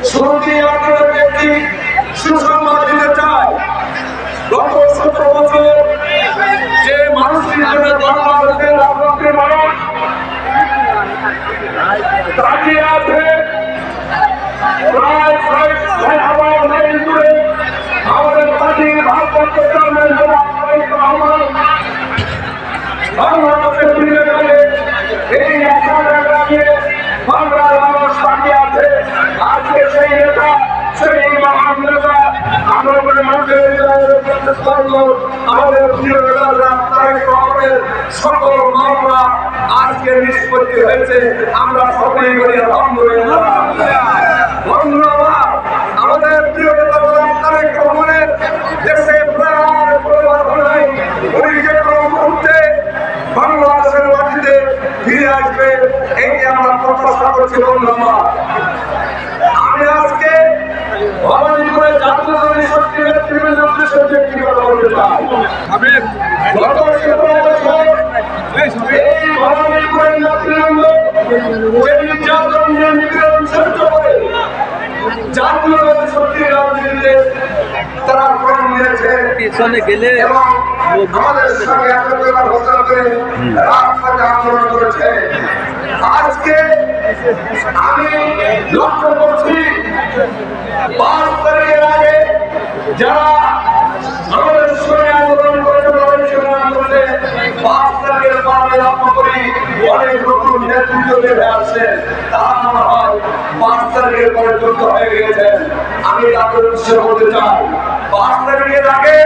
শুরুতেই আপনাদেরকে একটি সুসংবাদ দিতে চাই। গত 17 বছর যে মানুষটি হিসেবে বাংলাদেশের রাজনীতির মানুষ তাকিয়ে আছে প্রায় 60,000 মাইল দূরে আমাদের পার্টির ভারপ্রাপ্ত চেয়ারম্যান বাংলাদেশের ফিরে গেলে এই আশার গ্রামে বাংলার মানুষ তাকিয়ে আছে। আজকে সেই নেতা, সেই মহান নেতা আমাদের মানুষের আমাদের প্রিয় নেতা তারেক রহমানের সকল মামলা আজকে নিষ্পত্তি হয়েছে। আমরা সকলেই বলি আলহামদুলিল্লাহ। ধন্যবাদ। আমাদের প্রিয় নেতা তারেক রহমানের দেশে প্রাণ পরিবর্তন উনি যে কোনো মুহূর্তে বাংলাদেশের মাটিতে ফিরে আসবে, এটি আমরা প্রত্যাশা করছি। ধন্যবাদ। আমি আজকে ভবানী করে জাতীয় শক্তি নেতৃবৃন্দের উদ্দেশ্যে একটি কথা বলতে চাই। গত 17 বছর এই ভবানী করে নেতৃবৃন্দ এই নির্যাতন নিপীড়ন সহ্য করে জাতীয় শক্তির রাজনীতিতে তারা প্রাণ দিয়েছে এবং আমাদের সঙ্গে একত্রিত ঘোষণা করে রাজপথে আন্দোলন করেছে। আজকে আমি লক্ষ্য করছি 5 তারিখের আগে যারা আমাদের সঙ্গে আন্দোলন করেছে 5 তারিখের পরে লক্ষ্য করি অনেক নতুন নেতৃত্ব বেড়ে আসছে। তারা মনে হয় 5 তারিখের পরে যুক্ত হয়ে গেছে। আমি তাদের উদ্দেশ্যে বলতে চাই 5 তারিখের আগে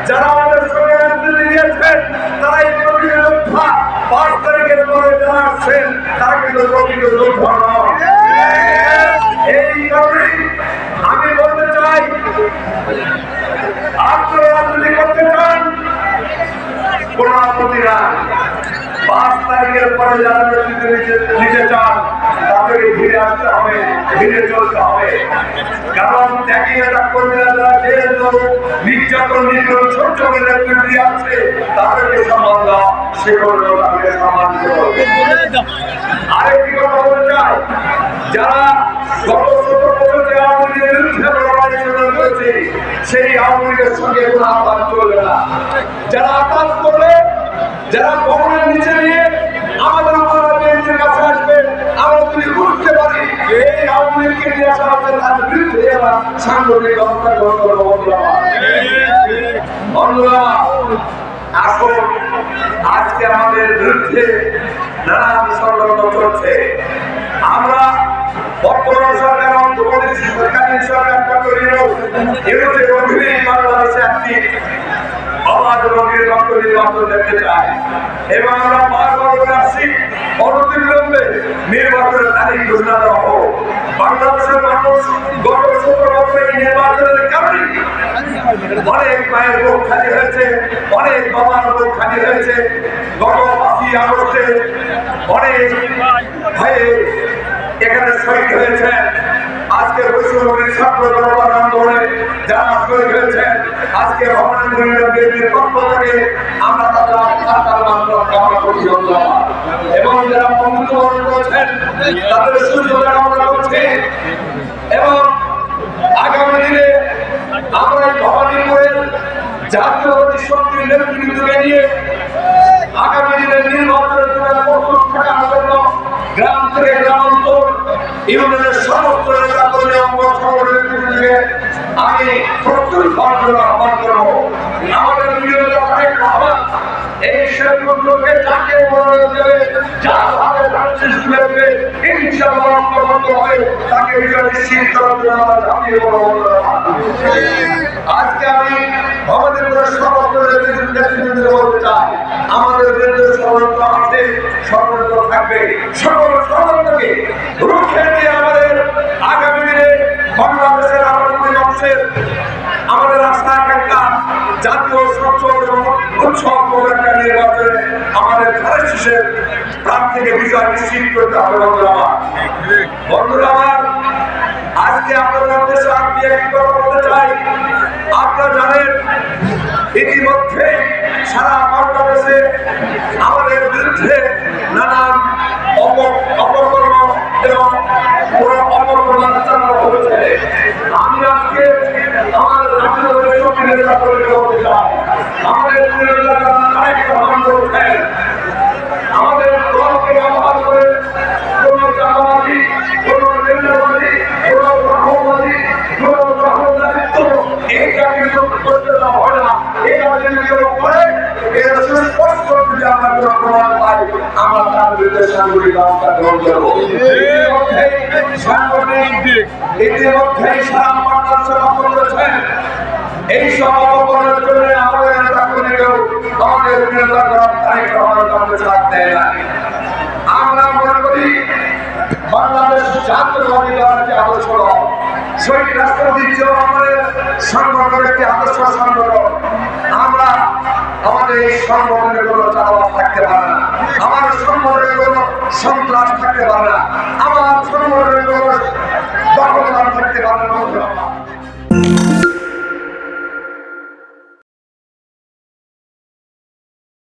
যারা আমাদের সঙ্গে নেতৃত্ব দিয়েছেন তারা এই প্রকৃত যোদ্ধা। 5 তারিখের পরে যারা আসছেন তারা কিন্তু প্রকৃত যোদ্ধা নয়। এই কারণে আমি বলতে চাই আপনারা রাজনীতি করতে চান কোন আপত্তি নাই। 5 তারিখের পরে যারা নেতৃত্ব নিতে চান তাদেরকে ঘিরে আসতে হবে, ঘিরে চলতে হবে। কারণ দেখিয়ে কর্মীরা যারা নির্যাতন নিপীড়ন সহ্য করে নেতৃত্ব দিয়ে আসছে তাদেরকে সম্মান দেওয়া, সেগুলো তাদেরকে সম্মান দেওয়া। আরেকটি কথা বলতে চাই, যারা গত 17 বছর যে আওয়ামী লীগের বিরুদ্ধে লড়াই করেছে সেই আওয়ামী লীগের সঙ্গে কোনো আঘাত চলবে না। যারা আঘাত করবে, যারা ভবনের নিচে নিয়ে আমাদের বিএনপির কাছে আসবে, আমরা যদি বুঝতে পারি এই আওয়ামী লীগকে নিয়ে আসা হচ্ছে তার বিরুদ্ধে আমরা সাংগঠনিক ব্যবস্থা গ্রহণ করবো। বন্ধুরা আসুন, আজকে আমাদের বিরুদ্ধে নানান ষড়যন্ত্র চলছে। আমরা বর্তমান সরকার অন্তর্বর্তী সরকারের সরকারটা করিল এর অধীনে বাংলাদেশে একটি অবাধ এবং নিরপেক্ষ নির্বাচন দেখতে চাই এবং আমরা বারবার বলে আসছি অনতিবিলম্বে নির্বাচনের তারিখ ঘোষণা করা হোক। বাংলাদেশের মানুষ গত 17 বছরের নির্বাচনের কারণে অনেক মায়ের বুক খালি হয়েছে, অনেক বাবার বুক খালি হয়েছে। গত 5ই আগস্টে অনেক ভাইয়ে এখানে শহীদ হয়েছে। আজকে বৈষম্যের ছাত্র জনতার আন্দোলনে যারা শহীদ হয়েছেন, আজকে ভবনের বিএনপির পক্ষ থেকে আমরা তাদের আত্মার মাত্রা কামনা করছি এবং যারা মৃত্যুবরণ করেছেন তাদের সুস্থতা কামনা করছি এবং আগামী দিনে আমরা ভবানীপুরের জাতীয় শক্তির নেতৃত্বকে নিয়ে আগামী দিনের নির্বাচনের জন্য প্রস্তুত থাকার জন্য গ্রাম থেকে গ্রামান্তর ইউনিয়নের সমস্ত নেতা কর্মী সংগঠনের থেকে আমি প্রস্তুত হওয়ার জন্য আহ্বান করবো। আমাদের প্রিয় নেতা তারেক রহমান এই সেগুলোকে যাকে মনোনয়ন দেবে, যার ভাবে সৃষ্টি হবে ইনশাআল্লাহ অন্তর্ভুক্ত হবে, তাকে বিজয় নিশ্চিত করার জন্য আমরা ঝাঁপিয়ে পড়ব। আজকে আমি আমাদের সমস্ত নেতৃত্বদের বলতে চাই, আমাদের বিরুদ্ধে ষড়যন্ত্র আছে, ষড়যন্ত্র থাকবে, সকল ষড়যন্ত্রকে রুখে দিয়ে আমাদের আগামী দিনে বাংলাদেশের আগামী অংশের আমাদের রাস্তা আকাঙ্ক্ষা জাতীয় সচ্ছল এবং উৎসব একটা নির্বাচনে আমাদের ধানের শীষের প্রার্থীকে বিজয় নিশ্চিত করতে হবে। বন্ধুরা আমার, আজকে আপনাদের উদ্দেশ্যে আমি একটি কথা বলতে চাই। আপনারা জানেন ইতিমধ্যে সারা বাংলাদেশে আমাদের বিরুদ্ধে নানান অপকর্ম এবং অপপ্রচার চালানো হয়েছে। আমি আজকে আমাদের আমাদের দলকে ব্যবহার করে কোন চাঁদাবাজি, কোন নির্যাতনবাজি, কোন গ্রহণবাজি, কোন গ্রহণদারিত্ব এইটা কিন্তু করতে দেওয়া হয় না। এটা যদি কেউ করে এর সুস্পষ্ট যদি আমরা কোনো প্রমাণ পাই, আমরা তার বিরুদ্ধে সাংগঠনিক ব্যবস্থা গ্রহণ করবো। ইতিমধ্যেই সারা বাংলাদেশে লক্ষ্য করেছেন এই সব অপকরণের জন্য আমাদের নেতা কর্মীরাও আমাদের বিরোধিতা করার তারিখ আমাদের সাথ দেয় না। আমরা মনে করি বাংলাদেশ জাতীয়তাবাদী দলের যে আদর্শ শহীদ রাষ্ট্রপতি জিয়াউর রহমানের সংগঠনের একটি আদর্শ সংগঠন। আমরা আমাদের এই সংগঠনের কোনো চালাবাস থাকতে পারে না, আমার সংগঠনের কোনো সন্ত্রাস থাকতে পারে না, আমার সংগঠনের কোনো দখলদার থাকতে পারে না।